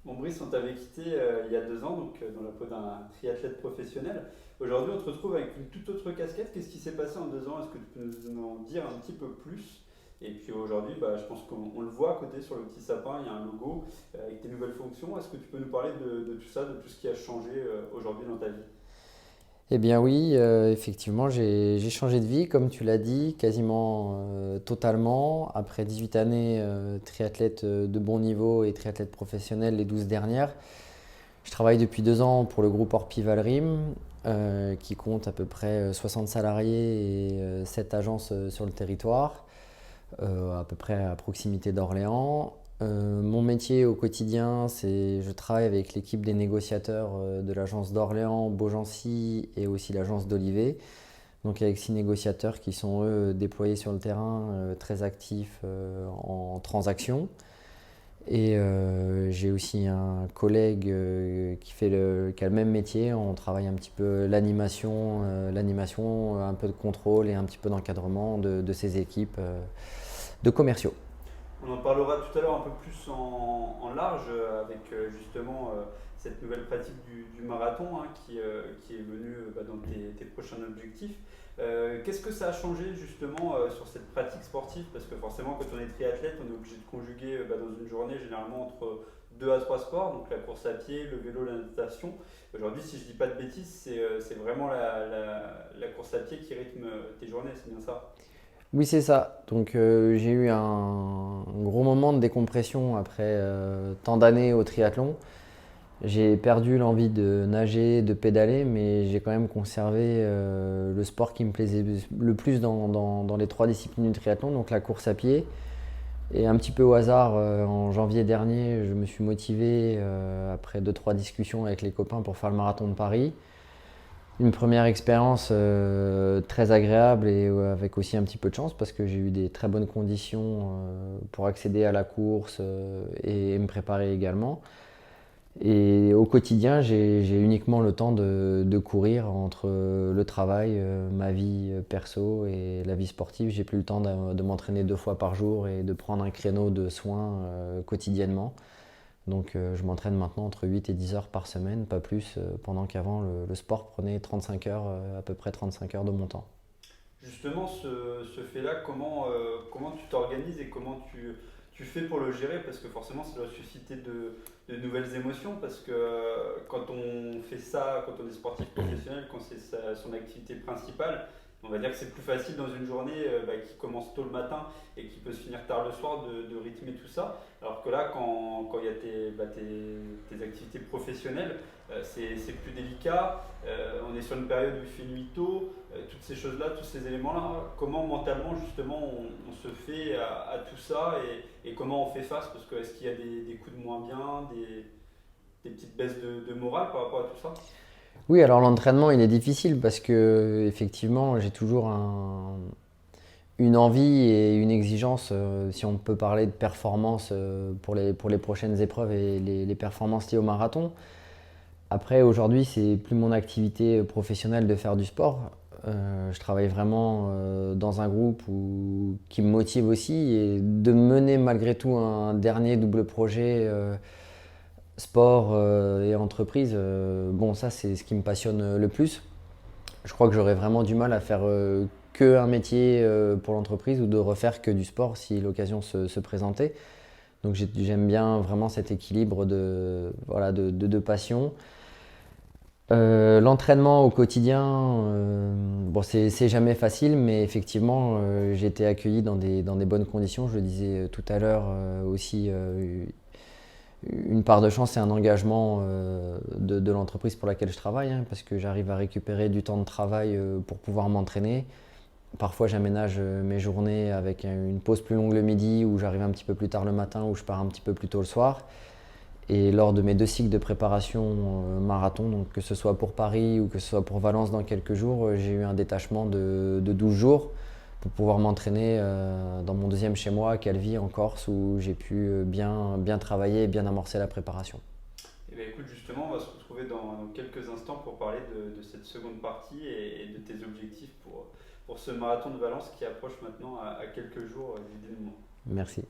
Bon, Brice, on t'avait quitté il y a 2 ans, donc dans la peau d'un triathlète professionnel. Aujourd'hui, on te retrouve avec une toute autre casquette. Qu'est-ce qui s'est passé en 2 ans? Est-ce que tu peux nous en dire un petit peu plus? Et puis aujourd'hui, je pense qu'on le voit à côté sur le petit sapin, il y a un logo avec tes nouvelles fonctions. Est-ce que tu peux nous parler de tout ça, de tout ce qui a changé aujourd'hui dans ta vie? Eh bien oui, effectivement, j'ai changé de vie, comme tu l'as dit, quasiment totalement. Après 18 années triathlète de bon niveau et triathlète professionnel les 12 dernières, je travaille depuis 2 ans pour le groupe Orpi Valrim, qui compte à peu près 60 salariés et 7 agences sur le territoire, à peu près à proximité d'Orléans. Mon métier au quotidien, c'est je travaille avec l'équipe des négociateurs de l'agence d'Orléans, Beaugency et aussi l'agence d'Olivet. Donc avec 6 négociateurs qui sont eux déployés sur le terrain, très actifs en transaction. Et j'ai aussi un collègue qui a le même métier. On travaille un petit peu l'animation, un peu de contrôle et un petit peu d'encadrement de ces équipes de commerciaux. On en parlera tout à l'heure un peu plus en large avec justement cette nouvelle pratique du marathon hein, qui est venue dans tes prochains objectifs. Qu'est-ce que ça a changé justement sur cette pratique sportive? Parce que forcément, quand on est triathlète, on est obligé de conjuguer dans une journée généralement entre 2 à 3 sports, donc la course à pied, le vélo, la natation. Aujourd'hui, si je dis pas de bêtises, c'est vraiment la course à pied qui rythme tes journées, c'est bien ça? Oui, c'est ça. Donc j'ai eu un gros moment de décompression après tant d'années au triathlon. J'ai perdu l'envie de nager, de pédaler, mais j'ai quand même conservé le sport qui me plaisait le plus dans les 3 disciplines du triathlon, donc la course à pied. Et un petit peu au hasard, en janvier dernier, je me suis motivé après 2 3 discussions avec les copains pour faire le marathon de Paris. Une première expérience très agréable et avec aussi un petit peu de chance parce que j'ai eu des très bonnes conditions pour accéder à la course et me préparer également. Et au quotidien, j'ai uniquement le temps de courir entre le travail, ma vie perso et la vie sportive. J'ai plus le temps de m'entraîner 2 fois par jour et de prendre un créneau de soins quotidiennement. Donc je m'entraîne maintenant entre 8 et 10 heures par semaine, pas plus, pendant qu'avant le sport prenait 35 heures, à peu près 35 heures de mon temps. Justement, ce fait-là, comment tu t'organises et comment tu fais pour le gérer? Parce que forcément, ça doit susciter de nouvelles émotions. Parce que quand on fait ça, quand on est sportif professionnel, quand c'est son activité principale, on va dire que c'est plus facile dans une journée qui commence tôt le matin et qui peut se finir tard le soir de rythmer tout ça. Alors que là, quand il y a tes activités professionnelles, c'est plus délicat. On est sur une période où il fait nuit tôt, toutes ces choses-là, tous ces éléments-là. Comment mentalement, justement, on se fait à tout ça et comment on fait face? Parce que est-ce qu'il y a des coups de moins bien, des petites baisses de morale par rapport à tout ça? Oui, alors l'entraînement, il est difficile parce que effectivement, j'ai toujours une envie et une exigence, si on peut parler de performance pour les prochaines épreuves et les performances liées au marathon. Après, aujourd'hui, c'est plus mon activité professionnelle de faire du sport. Je travaille vraiment dans un groupe qui me motive aussi et de mener malgré tout un dernier double projet sport et entreprise. Bon, ça, c'est ce qui me passionne le plus. Je crois que j'aurais vraiment du mal à faire que un métier pour l'entreprise ou de refaire que du sport si l'occasion se présentait. Donc j'aime bien vraiment cet équilibre voilà, de passion. L'entraînement au quotidien, bon, c'est jamais facile, mais effectivement, j'ai été accueilli dans des bonnes conditions. Je le disais tout à l'heure aussi, une part de chance et un engagement de l'entreprise pour laquelle je travaille, hein, parce que j'arrive à récupérer du temps de travail pour pouvoir m'entraîner. Parfois, j'aménage mes journées avec une pause plus longue le midi, où j'arrive un petit peu plus tard le matin, où je pars un petit peu plus tôt le soir. Et lors de mes 2 cycles de préparation marathon, donc que ce soit pour Paris ou que ce soit pour Valence dans quelques jours, j'ai eu un détachement de 12 jours pour pouvoir m'entraîner dans mon deuxième chez moi à Calvi en Corse où j'ai pu bien travailler et bien amorcer la préparation. Eh bien, écoute, justement, on va se retrouver dans quelques instants pour parler de cette seconde partie et de tes objectifs pour ce marathon de Valence qui approche maintenant à quelques jours du dénouement. Merci.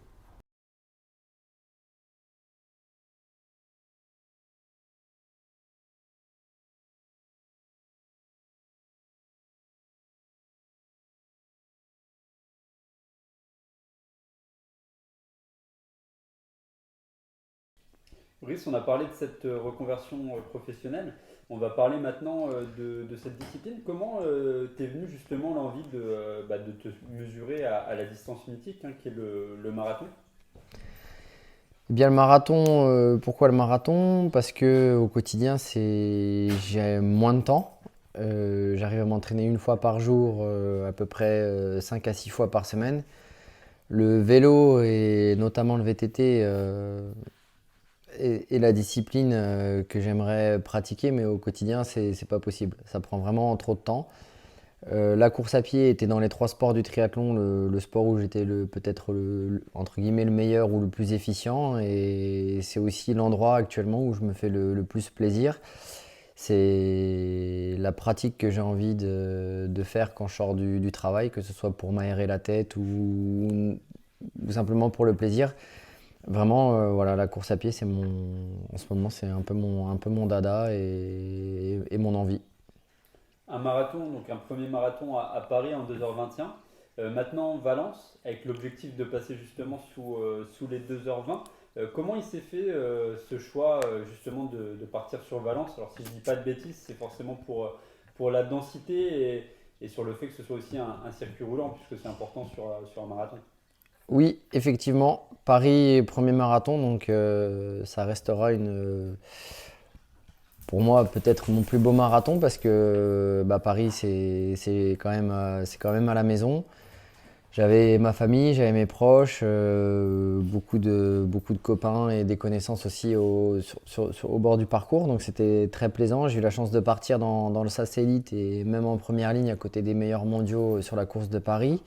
Brice, on a parlé de cette reconversion professionnelle. On va parler maintenant de cette discipline. Comment t'es venu justement l'envie de te mesurer à la distance mythique qui est le marathon? Eh bien, le marathon, pourquoi le marathon? Parce que au quotidien, j'ai moins de temps. J'arrive à m'entraîner une fois par jour, à peu près 5 à 6 fois par semaine. Le vélo et notamment le VTT est la discipline que j'aimerais pratiquer, mais au quotidien, c'est pas possible. Ça prend vraiment trop de temps. La course à pied était dans les trois sports du triathlon le sport où j'étais peut-être entre guillemets le meilleur ou le plus efficient, et c'est aussi l'endroit actuellement où je me fais le plus plaisir. C'est la pratique que j'ai envie de faire quand je sors du travail, que ce soit pour m'aérer la tête ou simplement pour le plaisir. Vraiment, voilà, la course à pied, en ce moment, c'est un peu mon dada et mon envie. Un marathon, donc un premier marathon à Paris en 2h21. Maintenant, Valence, avec l'objectif de passer justement sous les 2h20. Comment il s'est fait ce choix justement de partir sur Valence? Alors si je dis pas de bêtises, c'est forcément pour la densité et sur le fait que ce soit aussi un circuit roulant, puisque c'est important sur un marathon. Oui, effectivement, Paris, premier marathon, donc ça restera pour moi peut-être mon plus beau marathon parce que bah, Paris c'est quand même à la maison. J'avais ma famille, j'avais mes proches, beaucoup de copains et des connaissances aussi au bord du parcours, donc c'était très plaisant. J'ai eu la chance de partir dans le SAS Elite et même en première ligne à côté des meilleurs mondiaux sur la course de Paris.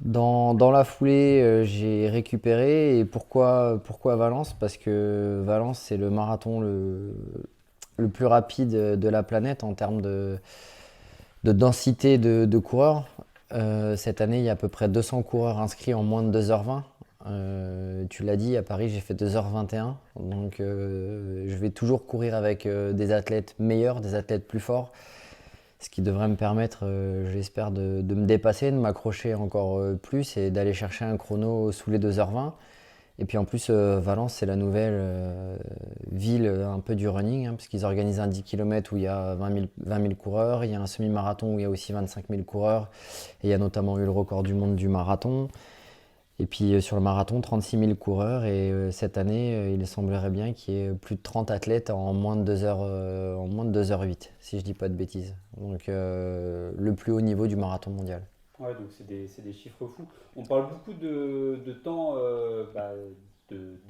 Dans la foulée, j'ai récupéré. Et pourquoi Valence? Parce que Valence, c'est le marathon le plus rapide de la planète en termes de densité de coureurs. Cette année, il y a à peu près 200 coureurs inscrits en moins de 2h20. Tu l'as dit, à Paris, j'ai fait 2h21. Donc, je vais toujours courir avec des athlètes meilleurs, des athlètes plus forts, ce qui devrait me permettre, je l'espère, de me dépasser, de m'accrocher encore plus et d'aller chercher un chrono sous les 2h20. Et puis en plus, Valence, c'est la nouvelle ville un peu du running, parce qu'ils organisent un 10 km où il y a 20 000 coureurs, il y a un semi-marathon où il y a aussi 25 000 coureurs, et il y a notamment eu le record du monde du marathon. Et puis sur le marathon, 36 000 coureurs. Et cette année, il semblerait bien qu'il y ait plus de 30 athlètes en moins de 2 heures, en moins de 2h08, si je dis pas de bêtises. Donc le plus haut niveau du marathon mondial. Ouais, donc c'est des chiffres fous. On parle beaucoup de temps,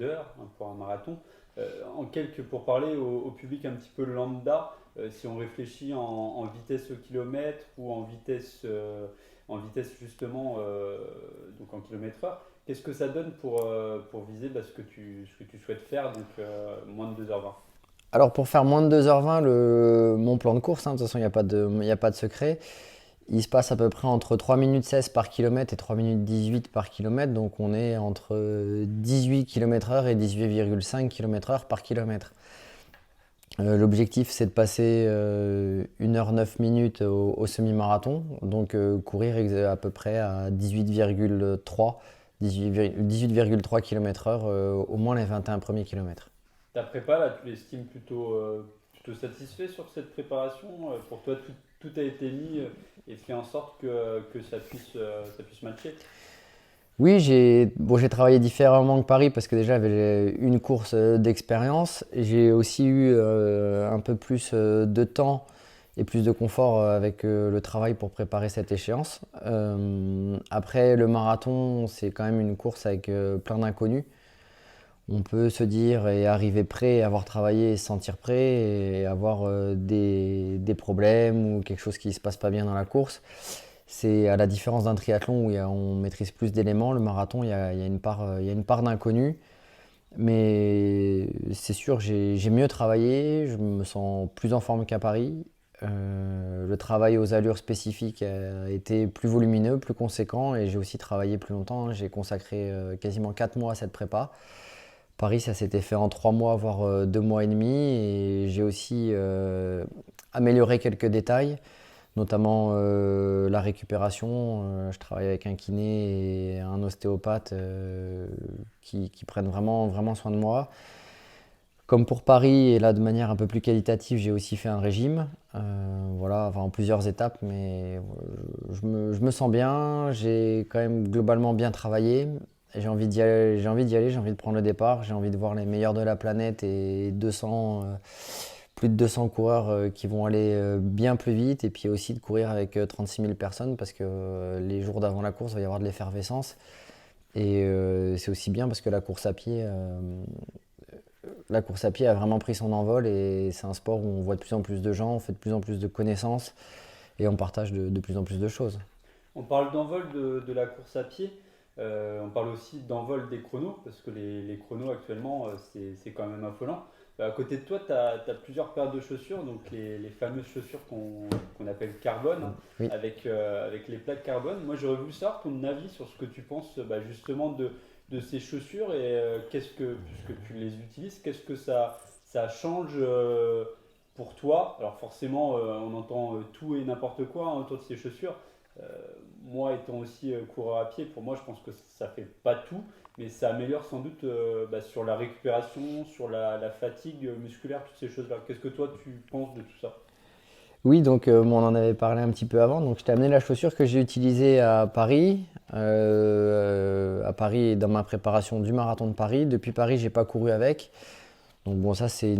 d'heures pour un marathon. Pour parler au public un petit peu lambda, si on réfléchit en vitesse au kilomètre ou en vitesse justement, donc en kilomètre heure, qu'est-ce que ça donne pour viser ce que tu souhaites faire, donc moins de 2h20? Alors pour faire moins de 2h20, mon plan de course, de toute façon il y a pas de secret, il se passe à peu près entre 3 minutes 16 par kilomètre et 3 minutes 18 par kilomètre. Donc on est entre 18 km/h et 18,5 km/h par kilomètre. L'objectif, c'est de passer 1h 9 minutes au semi-marathon, donc courir à peu près à 18,3 km/h au moins les 21 premiers kilomètres. Ta prépa, là, tu l'estimes plutôt satisfait sur cette préparation? Pour toi, tout a été mis et fait en sorte que ça puisse matcher? Oui, j'ai travaillé différemment que Paris parce que déjà j'avais une course d'expérience. J'ai aussi eu un peu plus de temps et plus de confort avec le travail pour préparer cette échéance. Après, le marathon, c'est quand même une course avec plein d'inconnus. On peut se dire et arriver prêt, avoir travaillé et se sentir prêt et avoir des problèmes ou quelque chose qui ne se passe pas bien dans la course. C'est à la différence d'un triathlon où on maîtrise plus d'éléments. Le marathon, il y a une part d'inconnu. Mais c'est sûr, j'ai mieux travaillé, je me sens plus en forme qu'à Paris. Le travail aux allures spécifiques a été plus volumineux, plus conséquent, et j'ai aussi travaillé plus longtemps. J'ai consacré quasiment 4 mois à cette prépa. Paris, ça s'était fait en 3 mois, voire 2 mois et demi. Et j'ai aussi amélioré quelques détails, notamment la récupération. Je travaille avec un kiné et un ostéopathe qui prennent vraiment, vraiment soin de moi. Comme pour Paris, et là de manière un peu plus qualitative, j'ai aussi fait un régime, voilà, enfin, en plusieurs étapes, mais je me sens bien, j'ai quand même globalement bien travaillé, et j'ai envie d'y aller, j'ai envie de prendre le départ, j'ai envie de voir les meilleurs de la planète et 200, plus de 200 coureurs qui vont aller bien plus vite, et puis aussi de courir avec 36 000 personnes, parce que les jours d'avant la course, il va y avoir de l'effervescence, et c'est aussi bien parce que la course à pied a vraiment pris son envol et c'est un sport où on voit de plus en plus de gens, on fait de plus en plus de connaissances et on partage de plus en plus de choses. On parle d'envol de la course à pied, on parle aussi d'envol des chronos, parce que les chronos actuellement, c'est quand même affolant. À côté de toi, tu as plusieurs paires de chaussures, donc les fameuses chaussures qu'on appelle carbone, hein, Oui. avec les plaques carbone. Moi, j'aurais voulu savoir ton avis sur ce que tu penses justement de ces chaussures et puisque tu les utilises, qu'est-ce que ça change pour toi? Alors forcément, on entend tout et n'importe quoi, hein, autour de ces chaussures. Euh, Moi, étant aussi coureur à pied, pour moi, je pense que ça fait pas tout, mais ça améliore sans doute sur la récupération, sur la fatigue musculaire, toutes ces choses-là. Qu'est-ce que toi, tu penses de tout ça? Oui, donc bon, on en avait parlé un petit peu avant. Donc je t'ai amené la chaussure que j'ai utilisée à Paris dans ma préparation du marathon de Paris. Depuis Paris, j'ai pas couru avec. Donc bon, ça c'est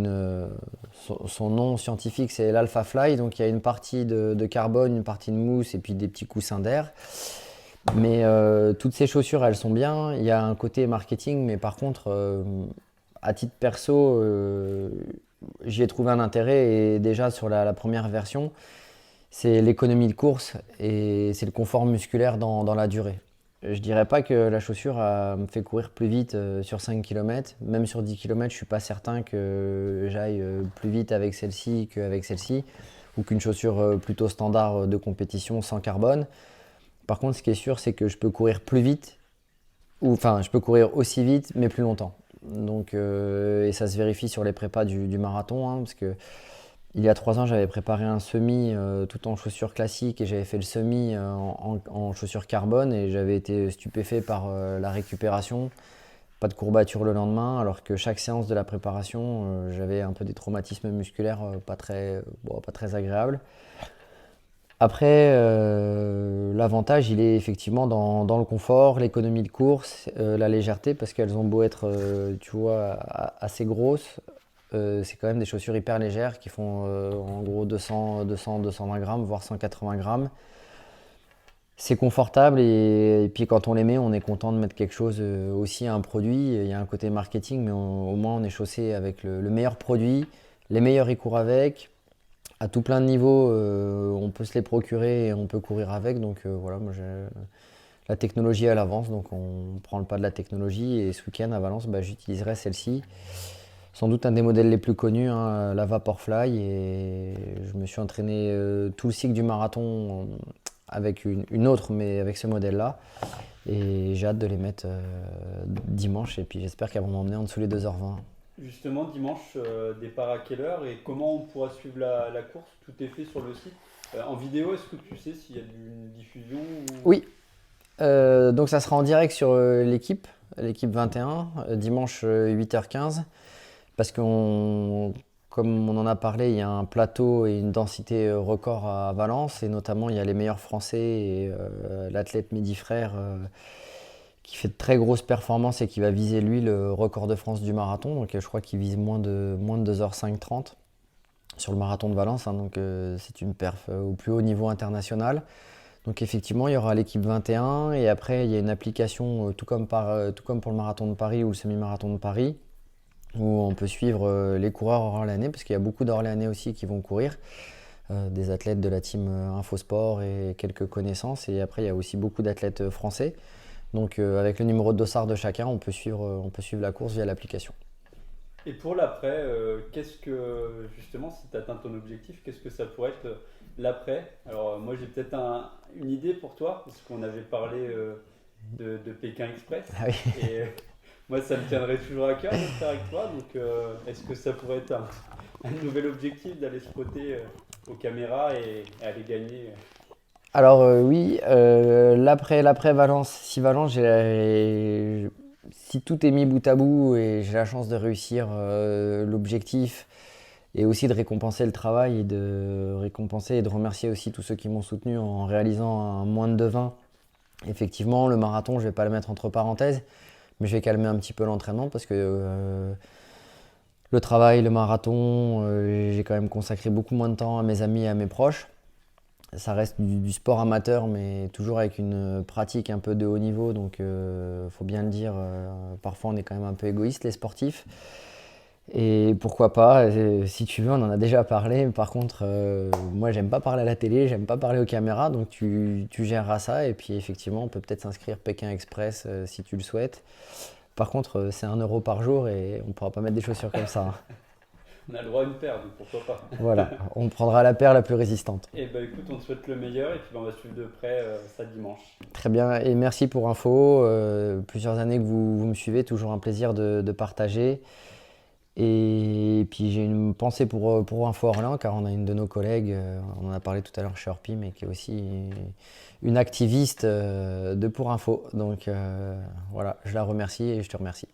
son nom scientifique, c'est l'Alpha Fly. Donc il y a une partie de carbone, une partie de mousse et puis des petits coussins d'air. Mais toutes ces chaussures, elles sont bien. Il y a un côté marketing, mais par contre, à titre perso, j'y ai trouvé un intérêt. Et déjà sur la première version, c'est l'économie de course et c'est le confort musculaire dans la durée. Je dirais pas que la chaussure me fait courir plus vite sur 5 km. Même sur 10 km, je suis pas certain que j'aille plus vite avec celle-ci qu'avec celle-ci, ou qu'une chaussure plutôt standard de compétition sans carbone. Par contre, ce qui est sûr, c'est que je peux courir plus vite, ou enfin, je peux courir aussi vite, mais plus longtemps. Donc, et ça se vérifie sur les prépas du marathon, hein, parce que il y a 3 ans, j'avais préparé un semi tout en chaussures classiques et j'avais fait le semi en chaussures carbone et j'avais été stupéfait par la récupération. Pas de courbature le lendemain, alors que chaque séance de la préparation, j'avais un peu des traumatismes musculaires pas très agréables. Après, l'avantage, il est effectivement dans le confort, l'économie de course, la légèreté, parce qu'elles ont beau être, tu vois, assez grosses, c'est quand même des chaussures hyper légères qui font en gros 220 grammes, voire 180 grammes. C'est confortable et puis quand on les met, on est content de mettre quelque chose aussi à un produit. Il y a un côté marketing, mais au moins on est chaussé avec le meilleur produit, les meilleurs y courent avec. À tout plein de niveaux, on peut se les procurer et on peut courir avec. Donc voilà, la technologie à l'avance, donc on prend le pas de la technologie. Et ce week-end à Valence, j'utiliserai celle-ci. Sans doute un des modèles les plus connus, hein, la Vaporfly. Et je me suis entraîné tout le cycle du marathon avec une autre, mais avec ce modèle-là. Et j'ai hâte de les mettre dimanche. Et puis j'espère qu'elles vont m'emmener en dessous les 2h20. Justement, dimanche, départ à quelle heure et comment on pourra suivre la course? Tout est fait sur le site. En vidéo, est-ce que tu sais s'il y a une diffusion Oui, donc ça sera en direct sur l'équipe 21, dimanche 8h15. Parce que, comme on en a parlé, il y a un plateau et une densité record à Valence. Et notamment, il y a les meilleurs Français et l'athlète Mehdi Frère qui fait de très grosses performances et qui va viser, lui, le record de France du marathon. Donc je crois qu'il vise moins de 2h05-30 sur le marathon de Valence. Hein. Donc c'est une perf au plus haut niveau international. Donc effectivement, il y aura l'équipe 21 et après, il y a une application, tout comme pour le marathon de Paris ou le semi-marathon de Paris, où on peut suivre les coureurs orléanais, parce qu'il y a beaucoup d'Orléanais aussi qui vont courir, des athlètes de la team Infosport et quelques connaissances. Et après, il y a aussi beaucoup d'athlètes français. Donc avec le numéro de dossard de chacun, on peut suivre la course via l'application. Et pour l'après, qu'est-ce que, justement, si tu atteins ton objectif, qu'est-ce que ça pourrait être l'après? Alors, moi, j'ai peut-être une idée pour toi, parce qu'on avait parlé de Pékin Express. Ah oui. Et moi, ça me tiendrait toujours à cœur de le faire avec toi. Donc, est-ce que ça pourrait être un nouvel objectif d'aller se frotter aux caméras et aller gagner? Alors oui, l'après Valence, si Valence, si tout est mis bout à bout et j'ai la chance de réussir l'objectif et aussi de récompenser le travail et de récompenser et de remercier aussi tous ceux qui m'ont soutenu en réalisant un moins de 20. Effectivement, le marathon, je vais pas le mettre entre parenthèses, mais je vais calmer un petit peu l'entraînement parce que le travail, le marathon, j'ai quand même consacré beaucoup moins de temps à mes amis et à mes proches. Ça reste du sport amateur, mais toujours avec une pratique un peu de haut niveau, donc faut bien le dire, parfois on est quand même un peu égoïste les sportifs. Et pourquoi pas, si tu veux, on en a déjà parlé. Par contre, moi, j'aime pas parler à la télé, j'aime pas parler aux caméras, donc tu géreras ça. Et puis, effectivement, on peut peut-être s'inscrire Pékin Express si tu le souhaites. Par contre, c'est 1 € par jour et on pourra pas mettre des chaussures comme ça, hein. On a le droit à une paire, donc pourquoi pas. Voilà, on prendra la paire la plus résistante. Et bah écoute, on te souhaite le meilleur et puis on va suivre de près ça dimanche. Très bien, et merci pour info. Plusieurs années que vous me suivez, toujours un plaisir de partager. Et puis j'ai une pensée pour Info Orléans, car on a une de nos collègues, on en a parlé tout à l'heure chez Orpi, mais qui est aussi une activiste de Pour Info. Donc voilà, je la remercie et je te remercie.